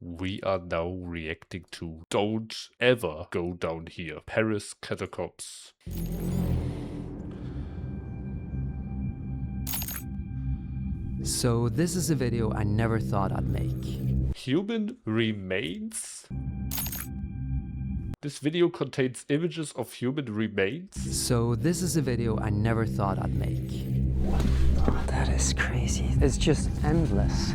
We are now reacting to Don't Ever Go Down Here, Paris Catacombs. So this is a video I never thought I'd make. Human remains? This video contains images of human remains? So this is a video I never thought I'd make. That is crazy. It's just endless.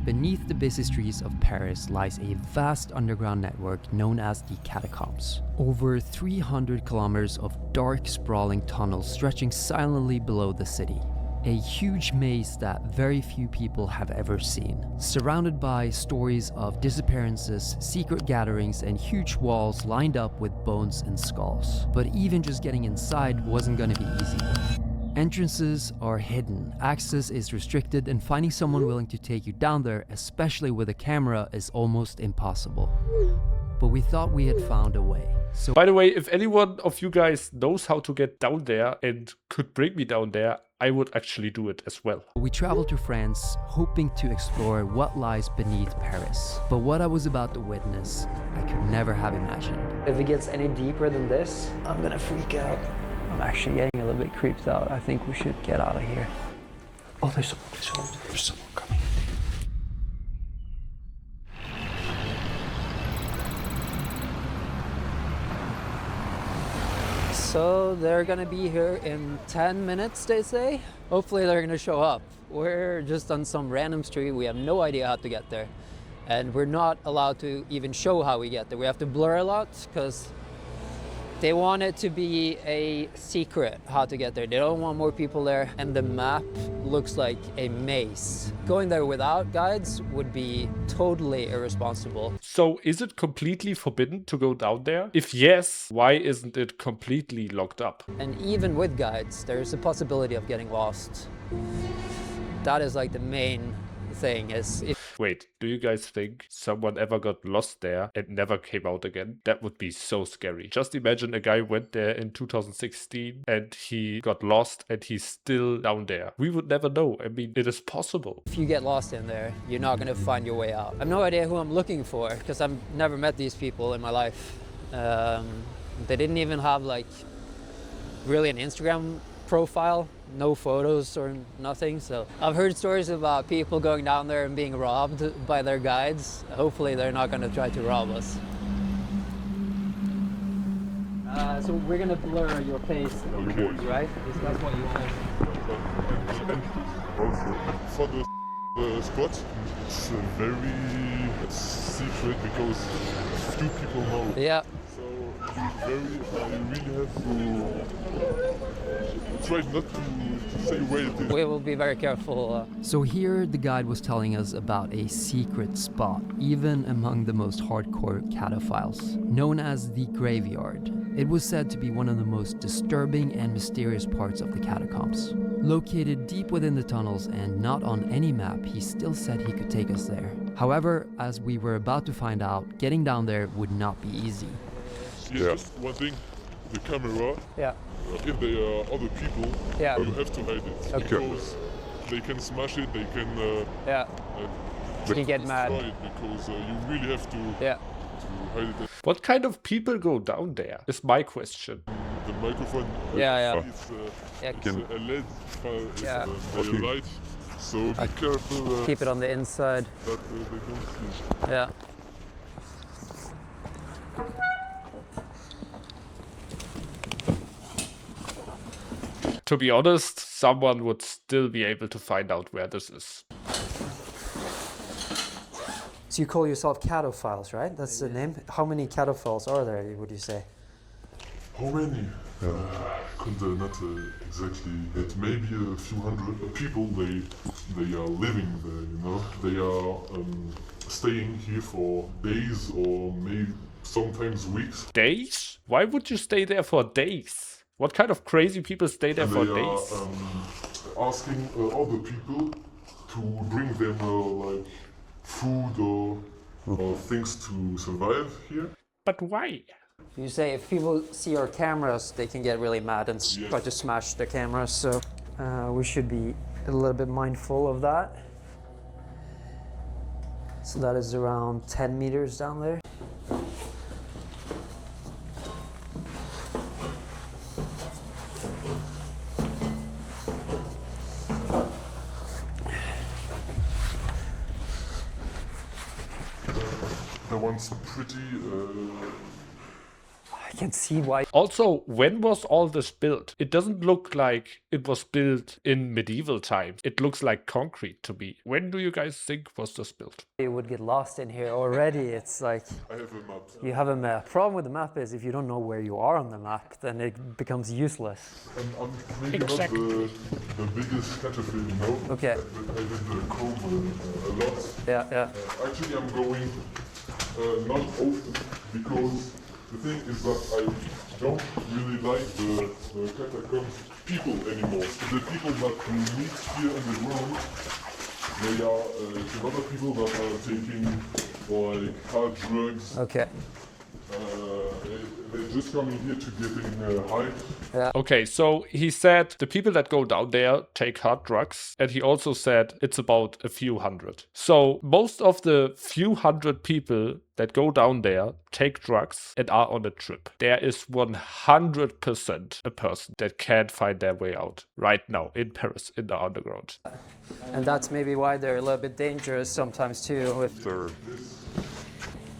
Beneath the busy streets of Paris lies a vast underground network known as the Catacombs. Over 300 kilometers of dark, sprawling tunnels stretching silently below the city. A huge maze that very few people have ever seen, surrounded by stories of disappearances, secret gatherings, and huge walls lined up with bones and skulls. But even just getting inside wasn't gonna be easy. Entrances are hidden, access is restricted, and finding someone willing to take you down there, especially with a camera, is almost impossible. But we thought we had found a way. So, by the way, if anyone of you guys knows how to get down there and could bring me down there, I would actually do it as well. We traveled to France, hoping to explore what lies beneath Paris. But what I was about to witness, I could never have imagined. If it gets any deeper than this, I'm gonna freak out. I'm actually getting a little bit creeped out. I think we should get out of here. Oh, there's someone coming. So they're gonna be here in 10 minutes, they say. Hopefully they're gonna show up. We're just on some random street. We have no idea how to get there. And we're not allowed to even show how we get there. We have to blur a lot because they want it to be a secret how to get there. They don't want more people there. And the map looks like a maze. Going there without guides would be totally irresponsible. So is it completely forbidden to go down there? If yes, why isn't it completely locked up? And even with guides, there's a possibility of getting lost. That is like the main thing is Wait, do you guys think someone ever got lost there and never came out again? That would be so scary. Just imagine a guy went there in 2016 and he got lost and he's still down there. We would never know. I mean, it is possible. If you get lost in there, you're not gonna find your way out. I have no idea who I'm looking for because I've never met these people in my life. They didn't even have like really an Instagram profile, no photos or nothing. So I've heard stories about people going down there and being robbed by their guides. Hopefully they're not going to try to rob us. So we're going to blur your face, right? That's what you want. For the spot, it's very secret because few people know. Yeah. So you really have to try not to say where it is. We will be very careful. So here the guide was telling us about a secret spot, even among the most hardcore cataphiles, known as the Graveyard. It was said to be one of the most disturbing and mysterious parts of the catacombs. Located deep within the tunnels and not on any map, he still said he could take us there. However, as we were about to find out, getting down there would not be easy. Yeah, just one thing, the camera. Yeah. If there are other people, Yeah. you have to hide it. Okay. Because they can smash it, they can You get mad. destroy it because you really have to hide it. What kind of people go down there is my question. The microphone Yeah. it's Yeah. a LED Yeah. light, so be careful Keep it on the inside. that they don't see. Yeah. To be honest, someone would still be able to find out where this is. So you call yourself cataphiles, right? That's the name. How many cataphiles are there, would you say? How many? Could not exactly. It may be a few hundred people. They are living there. You know, they are staying here for days or maybe sometimes weeks. Days? Why would you stay there for days? What kind of crazy people stay there And for they days? are asking other people to bring them like food or things to survive here. But why? You say if people see our cameras, they can get really mad and try to smash the cameras. So we should be a little bit mindful of that. So that is around 10 meters down there. That one's pretty. I can see why. Also, when was all this built? It doesn't look like it was built in medieval times. It looks like concrete to me. When do you guys think was this built? You would get lost in here already. It's like I have a map. you have a map. Problem with the map is if you don't know where you are on the map, then it becomes useless. I'm maybe Exactly. not the biggest Catacombs, you know. Okay. But I did the comb a lot. Yeah. Actually, I'm going not often because the thing is that I don't really like the catacombs people anymore. The people that you meet here in the room, they are a lot of people that are taking like hard drugs. Okay. They're just coming here to getting high. Okay, so he said the people that go down there take hard drugs, and he also said it's about a few hundred. So most of the few hundred people that go down there take drugs and are on a trip. There is 100% a person that can't find their way out right now in Paris in the underground. And that's maybe why they're a little bit dangerous sometimes too.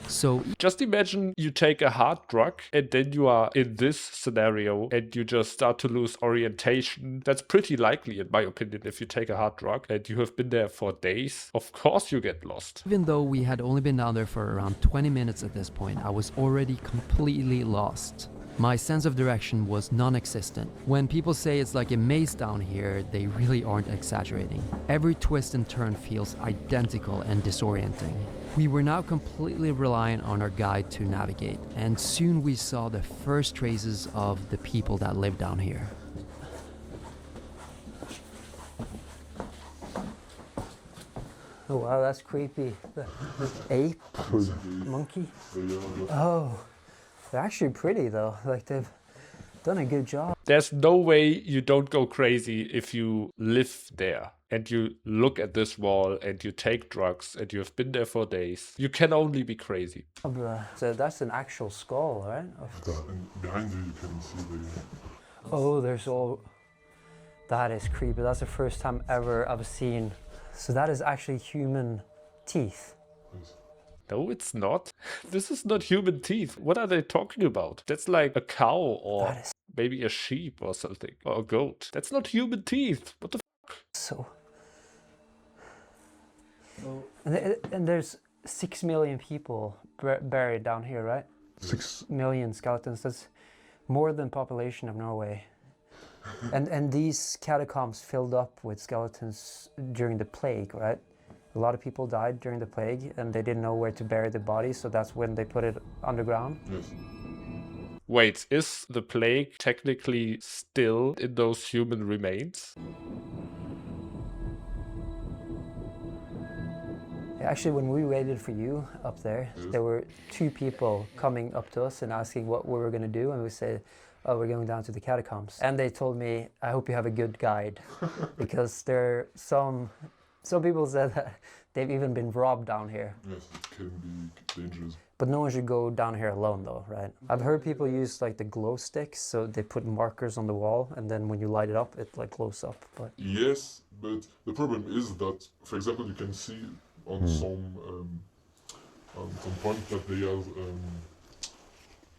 So Just imagine you take a hard drug and then you are in this scenario and you just start to lose orientation. That's pretty likely, in my opinion, if you take a hard drug and you have been there for days. Of course you get lost. even though we had only been down there for around 20 minutes at this point, I was already completely lost. My sense of direction was non-existent. When people say it's like a maze down here, they really aren't exaggerating. Every twist and turn feels identical and disorienting. We were now completely reliant on our guide to navigate, and soon we saw the first traces of the people that live down here. Oh wow, that's creepy. The ape, monkey. Oh, they're actually pretty though. Like they've done a good job. There's no way you don't go crazy if you live there and you look at this wall and you take drugs and you have been there for days. You can only be crazy. So that's an actual skull, right? And behind you, you can see the. Oh, there's all. That is creepy. That's the first time ever I've seen. So that is actually human teeth. No, it's not. This is not human teeth. What are they talking about? That's like a cow or That is maybe a sheep or something. Or a goat. That's not human teeth. What the so. And there's 6 million people buried down here, right? 6 million skeletons. That's more than population of Norway. And these catacombs filled up with skeletons during the plague, right? A lot of people died during the plague and they didn't know where to bury the bodies, so that's when they put it underground. Yes. Wait, is the plague technically still in those human remains? Actually, when we waited for you up there, there were 2 people coming up to us and asking what we were going to do, and we said, oh, we're going down to the catacombs. And they told me, I hope you have a good guide, because there are some people said that they've even been robbed down here. Yes, it can be dangerous. But no one should go down here alone though, right? I've heard people use like the glow sticks, so they put markers on the wall and then when you light it up, it like glows up. But Yes, but the problem is that, for example, you can see on some point that they have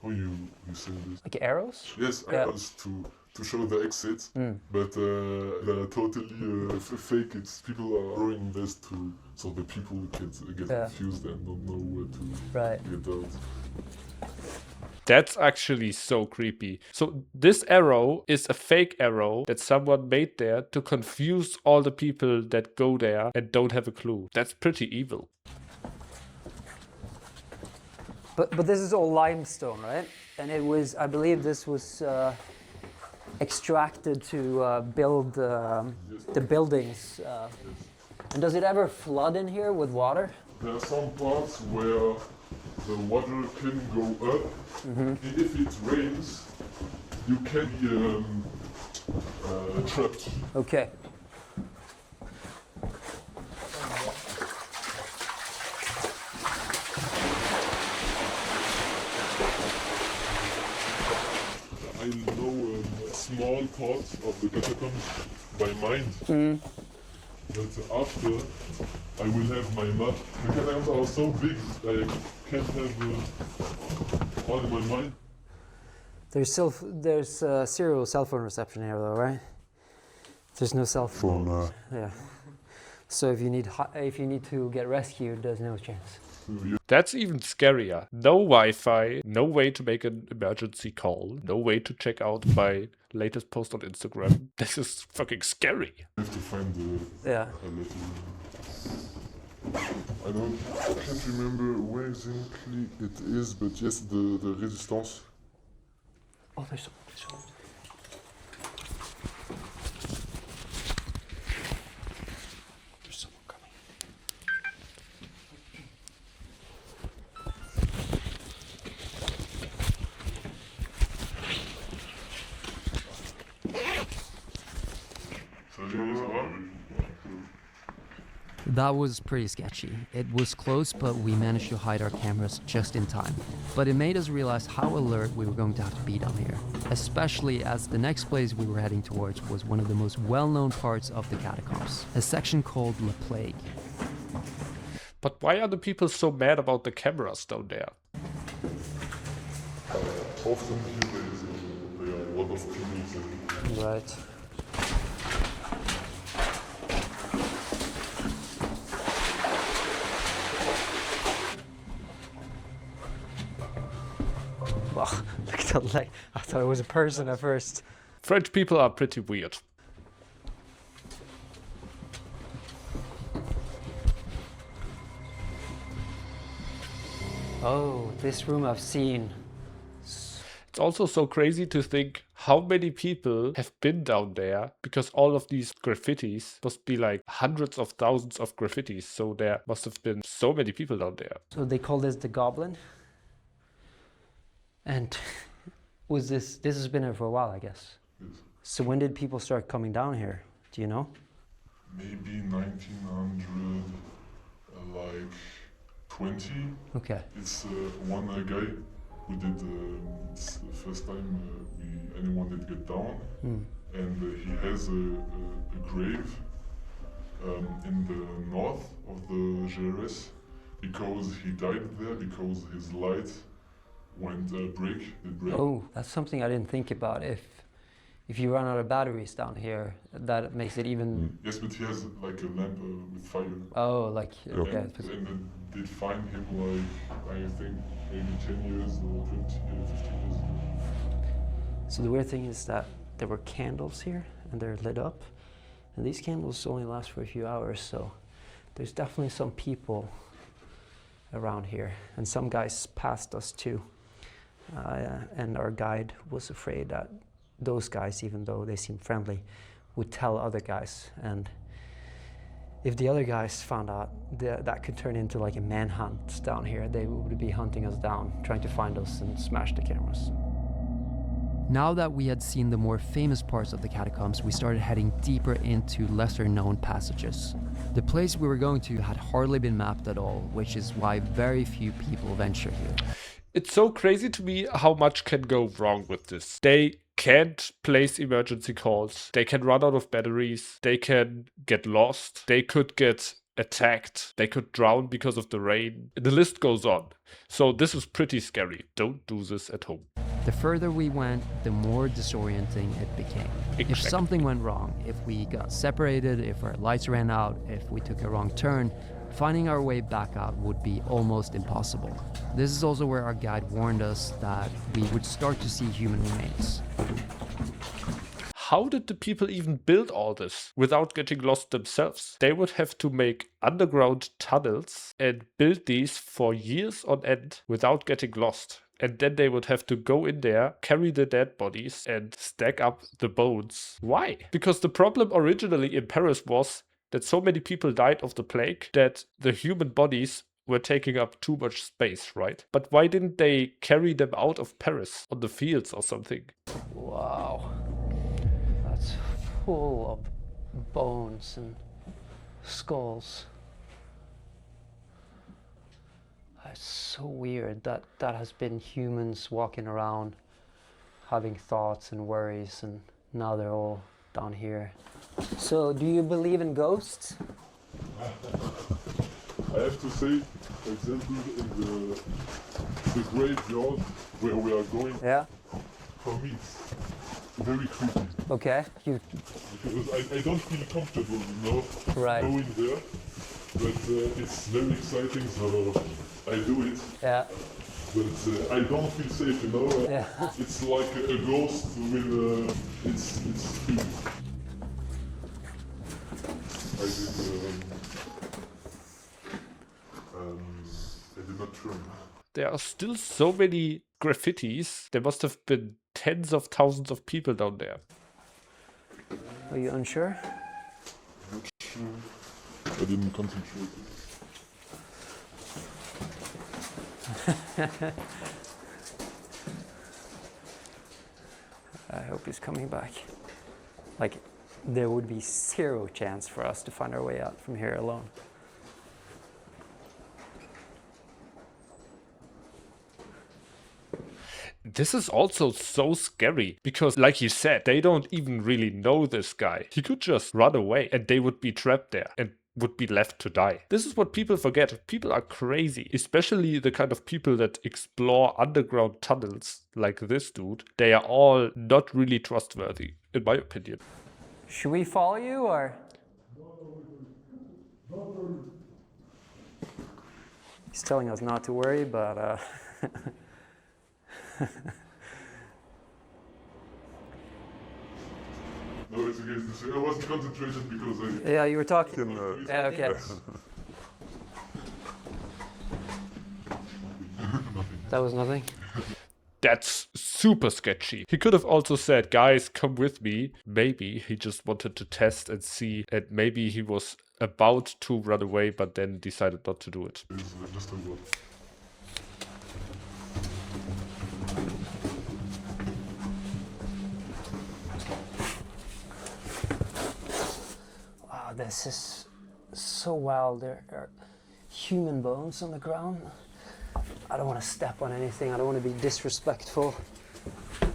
how you say this? like arrows? Yes, Yeah. arrows to show the exit, but they're totally fake. It's people are throwing this to so the people get Yeah. confused and don't know where to Right. get out. That's actually so creepy. So this arrow is a fake arrow that someone made there to confuse all the people that go there and don't have a clue. That's pretty evil. But this is all limestone, right? And it was, I believe this was extracted to build the buildings. And does it ever flood in here with water? There are some parts where the water can go up. If it rains, you can be trapped. Okay. know a small part of the catacombs by mind. But after, I will have my map. The catacombs are so big, I can't have all in my mind. There's zero cell phone reception here, though, right? There's no cell phone. Yeah. So if you need to get rescued, there's no chance. That's even scarier. No Wi-Fi, no way to make an emergency call, no way to check out my latest post on Instagram. This is fucking scary. I have to find Yeah. a little. I can't remember where exactly it is, but yes, the Resistance. Oh, there's someone. There's someone coming. That was pretty sketchy. It was close, but we managed to hide our cameras just in time. But it made us realize how alert we were going to have to be down here, especially as the next place we were heading towards was one of the most well-known parts of the catacombs, a section called La Plague. But why are the people so mad about the cameras down there? Often here there are a lot of people. Right. Wow, look at that leg. I thought it was a person at first. French people are pretty weird. Oh, this room I've seen. It's also so crazy to think how many people have been down there, because all of these graffitis must be like hundreds of thousands of graffitis. So there must have been so many people down there. So they call this the Goblin. And this has been here for a while, I guess. Yes. So when did people start coming down here? Do you know? Maybe 1900, like 20. Okay. It's one guy who did. It's the first time anyone did get down, and he has a grave in the north of the GRS because he died there because his light went break. Oh, that's something I didn't think about. If you run out of batteries down here, that makes it even. Yes, but he has like a lamp with fire. Oh, like okay. And they did find him like I think maybe 10 years or 20, 15 years. So the weird thing is that there were candles here and they're lit up, and these candles only last for a few hours. So there's definitely some people around here, and some guys passed us too. And our guide was afraid that those guys, even though they seemed friendly, would tell other guys. And if the other guys found out, that could turn into like a manhunt down here. They would be hunting us down, trying to find us and smash the cameras. Now that we had seen the more famous parts of the catacombs, we started heading deeper into lesser known passages. The place we were going to had hardly been mapped at all, which is why very few people venture here. It's so crazy to me how much can go wrong with this. They can't place emergency calls. They can run out of batteries. They can get lost. They could get attacked. They could drown because of the rain. The list goes on. So this is pretty scary. Don't do this at home. The further we went, the more disorienting it became. Exactly. If something went wrong, if we got separated, if our lights ran out, if we took a wrong turn, finding our way back out would be almost impossible. This is also where our guide warned us that we would start to see human remains. How did the people even build all this without getting lost themselves? They would have to make underground tunnels and build these for years on end without getting lost. And then they would have to go in there, carry the dead bodies and stack up the bones. Why? Because the problem originally in Paris was that so many people died of the plague that the human bodies were taking up too much space, right? But why didn't they carry them out of Paris on the fields or something? Wow. That's full of bones and skulls. It's so weird that has been humans walking around having thoughts and worries, and now they're all down here. So, do you believe in ghosts? I have to say, for example, in the graveyard where we are going, Yeah. for me it's very creepy. Okay. You Because I don't feel comfortable, right. going there. But it's very exciting, so I do it. Yeah. But I don't feel safe, Yeah. It's like a ghost with, it's creepy. I did not turn. There are still so many graffitis. There must have been tens of thousands of people down there. Are you unsure? Not sure. I didn't concentrate. I hope he's coming back. Like, there would be zero chance for us to find our way out from here alone. This is also so scary because, like you said, they don't even really know this guy. He could just run away and they would be trapped there and would be left to die. This is what people forget. People are crazy, especially the kind of people that explore underground tunnels like this dude. They are all not really trustworthy, in my opinion. Should we follow you, or? He's telling us not to worry, but No, it's against the same. I wasn't concentrated because I yeah, you were talking. can. Yeah, okay. That was nothing. That's super sketchy. He could have also said, guys, come with me. Maybe he just wanted to test and see, and maybe he was about to run away, but then decided not to do it. It's just a word. Wow, this is so wild. There are human bones on the ground. I don't want to step on anything. I don't want to be disrespectful.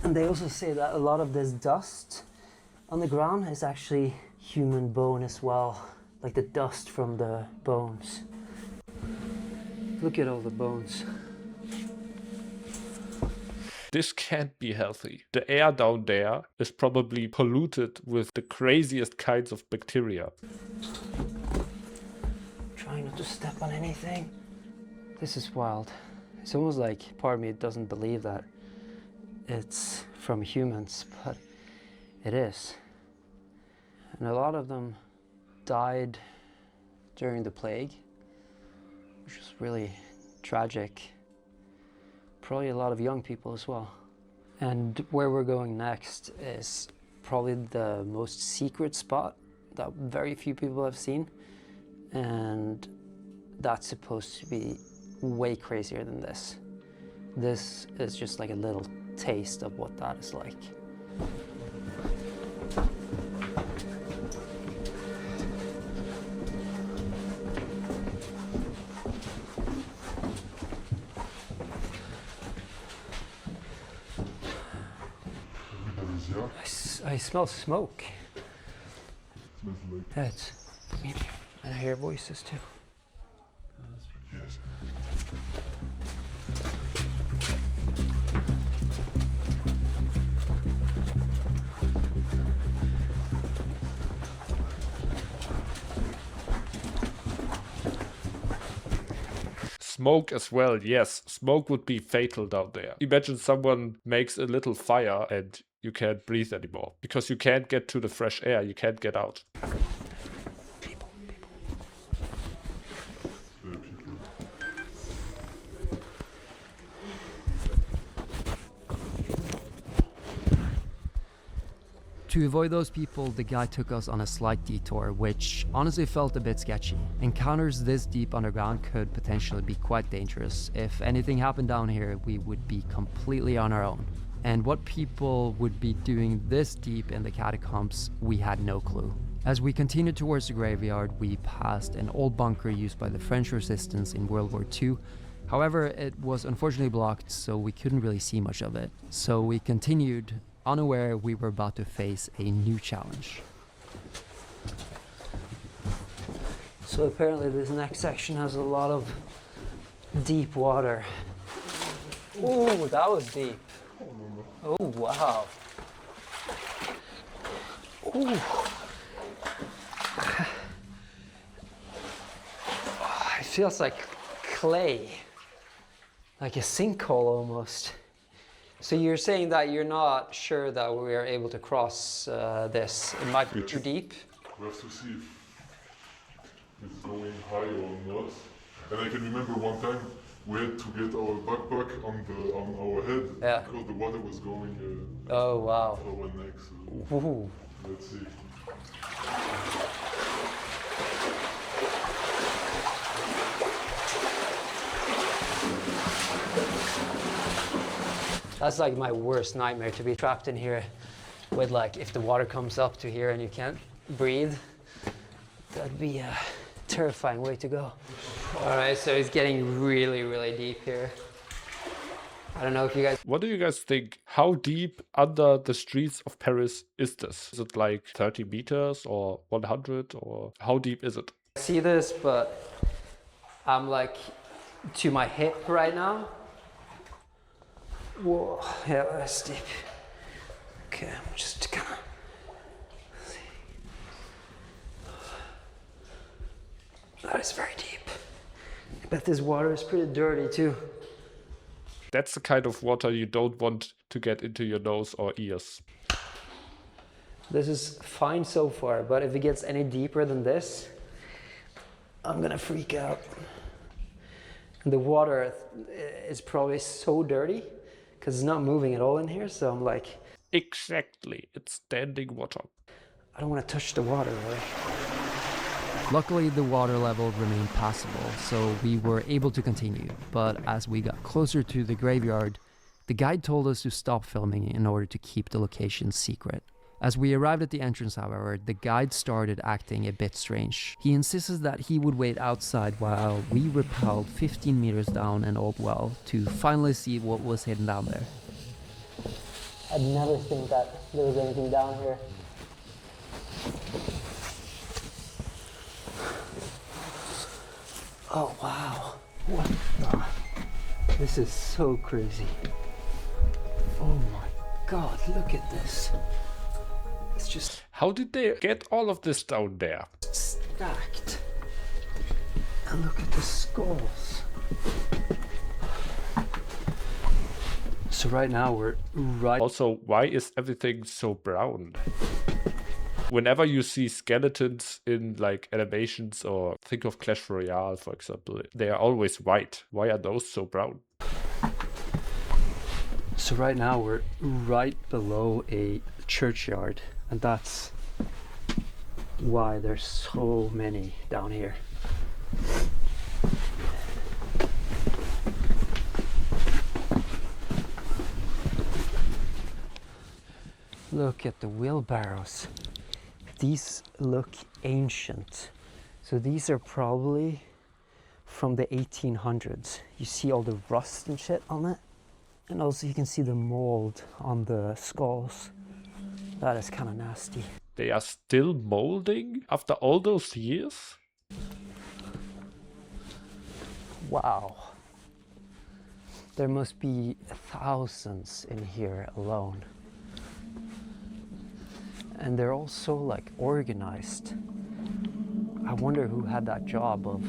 And they also say that a lot of this dust on the ground is actually human bone as well, like the dust from the bones. Look at all the bones. This can't be healthy. The air down there is probably polluted with the craziest kinds of bacteria. Trying not to step on anything. This is wild. It's almost like part of me doesn't believe that it's from humans, but it is. And a lot of them died during the plague, which was really tragic. Probably a lot of young people as well. And where we're going next is probably the most secret spot that very few people have seen. And that's supposed to be way crazier than this. This is just like a little taste of what that is like. Everybody's here. I smell smoke. Smells like That's maybe. And I hear voices too. yes. Smoke as well, yes. Smoke would be fatal down there. Imagine someone makes a little fire and you can't breathe anymore. Because you can't get to the fresh air, you can't get out. People. People. To avoid those people, the guy took us on a slight detour, which honestly felt a bit sketchy. Encounters this deep underground could potentially be quite dangerous. If anything happened down here, we would be completely on our own. And what people would be doing this deep in the catacombs, we had no clue. As we continued towards the graveyard, we passed an old bunker used by the French resistance in World War II. However, it was unfortunately blocked, so we couldn't really see much of it. So we continued, unaware we were about to face a new challenge. So apparently this next section has a lot of deep water. Oh, that was deep. Oh, wow. Ooh. Oh, it feels like clay, like a sinkhole almost. So you're saying that you're not sure that we are able to cross this? It might be too deep? We have to see if it's going high or not. And I can remember one time we had to get our backpack on our head because the water was going oh, wow. our neck. So Ooh. let's see. That's like my worst nightmare, to be trapped in here with, like, if the water comes up to here and you can't breathe. That'd be a terrifying way to go. All right, so it's getting really, really deep here. I don't know if you guys... What do you guys think? How deep under the streets of Paris is this? Is it like 30 meters or 100, or how deep is it? I see this, but I'm like to my hip right now. Whoa, yeah, that's deep. Okay, I'm just gonna... That is very deep. I bet this water is pretty dirty too. That's the kind of water you don't want to get into your nose or ears. This is fine so far, but if it gets any deeper than this, I'm gonna freak out. And the water is probably so dirty because it's not moving at all in here, so I'm like... Exactly, it's standing water. I don't want to touch the water, really. Luckily, the water level remained passable, so we were able to continue. But as we got closer to the graveyard, the guide told us to stop filming in order to keep the location secret. As we arrived at the entrance, however, the guide started acting a bit strange. He insisted that he would wait outside while we rappelled 15 meters down an old well to finally see what was hidden down there. I'd never think that there was anything down here. Oh, wow. What the? This is so crazy. Oh my God, look at this. It's just How did they get all of this down there? stacked. And look at the skulls. So right now we're right... Also, why is everything so brown? Whenever you see skeletons in like animations, or think of Clash Royale, for example, they are always white. Why are those so brown? So right now we're right below a churchyard, and that's why there's so many down here. Look at the wheelbarrows. These look ancient. So these are probably from the 1800s. You see all the rust and shit on it. And also you can see the mold on the skulls. That is kind of nasty. They are still molding after all those years? Wow. There must be thousands in here alone. And they're all so like organized. I wonder who had that job of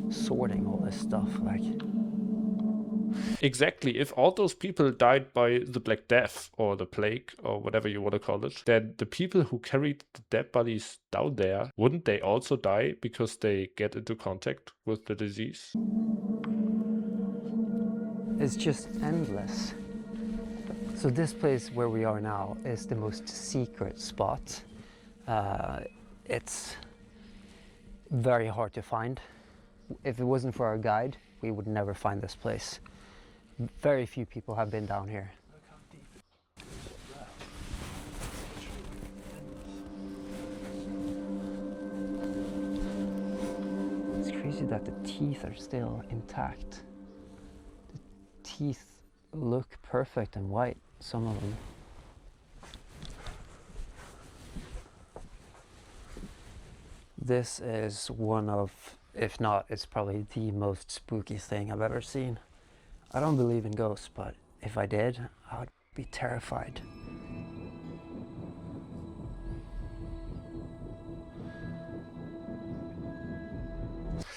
sorting all this stuff. Like, Exactly. If all those people died by the Black Death or the plague or whatever you want to call it, then the people who carried the dead bodies down there, wouldn't they also die because they get into contact with the disease? it's just endless. So this place where we are now is the most secret spot. It's very hard to find. If it wasn't for our guide, we would never find this place. Very few people have been down here. It's crazy that the teeth are still intact. teeth look perfect and white, some of them. This is one of, if not, it's probably the most spooky thing I've ever seen. I don't believe in ghosts, but if I did, I would be terrified.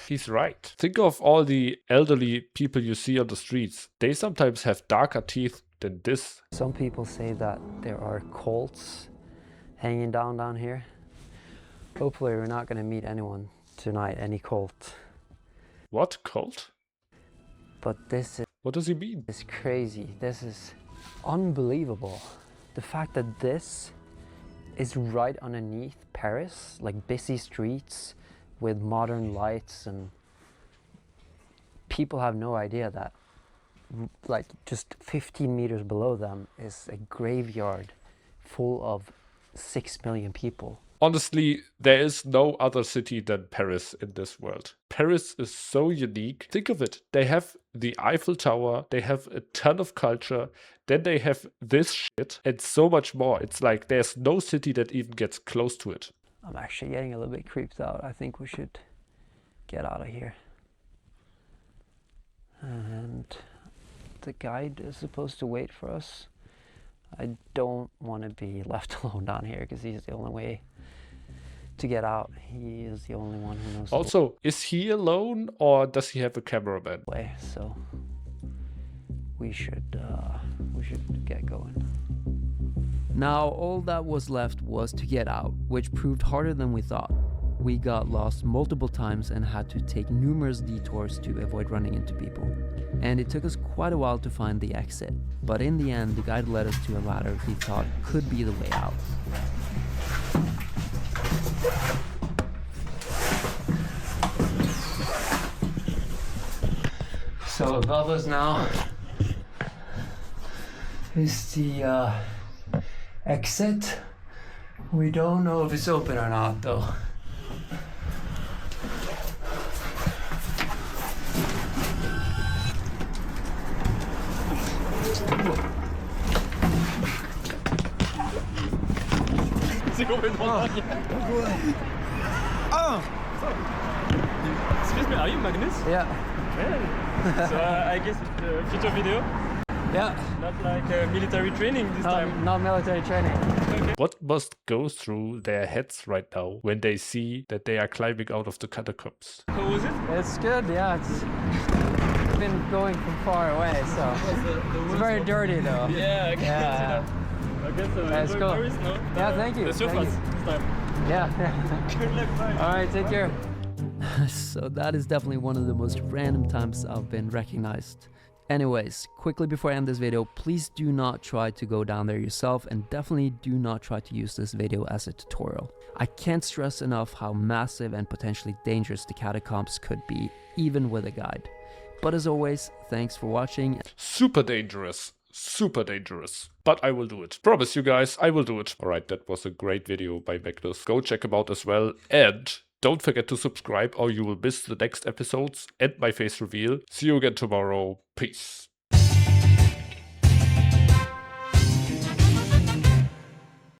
He's right. Think of all the elderly people you see on the streets. They sometimes have darker teeth than this. Some people say that there are cults hanging down here. Hopefully we're not going to meet anyone tonight, any cult. What cult? But this What does he mean? is crazy. This is unbelievable. The fact that this is right underneath Paris, like busy streets with modern lights, and people have no idea that like just 15 meters below them is a graveyard full of 6 million people. Honestly, there is no other city than Paris in this world. Paris is so unique. Think of it. They have the Eiffel Tower, they have a ton of culture, then they have this shit and so much more. It's like there's no city that even gets close to it. I'm actually getting a little bit creeped out. I think we should get out of here. And the guide is supposed to wait for us. I don't want to be left alone down here because he's the only way to get out. He is the only one who knows Also, is he alone or does he have a cameraman? the way. So we should get going. Now, all that was left was to get out, which proved harder than we thought. We got lost multiple times and had to take numerous detours to avoid running into people. And it took us quite a while to find the exit, but in the end, the guide led us to a ladder he thought could be the way out. So above us now is the exit. We don't know if it's open or not though. Excuse me, are you Magnus? Yeah. So I guess it's a future video, Yeah. not like military training this time. Not military training. What must go through their heads right now when they see that they are climbing out of the catacombs? How was it? It's good, yeah. It's been going from far away, so it's very dirty though. Yeah, I can see Yeah. that. Okay, so That's enjoy cool. Paris, no? Yeah, thank you. That's your Thank fast you. this time. Yeah. Good luck, bye. All right, take care. So that is definitely one of the most random times I've been recognized. Anyways, quickly before I end this video, please do not try to go down there yourself, and definitely do not try to use this video as a tutorial. I can't stress enough how massive and potentially dangerous the catacombs could be, even with a guide. But as always, thanks for watching. Super dangerous. Super dangerous. But I will do it. Promise you guys, I will do it. Alright, that was a great video by Magnus. Go check him out as well. And don't forget to subscribe or you will miss the next episodes and my face reveal. See you again tomorrow. Peace.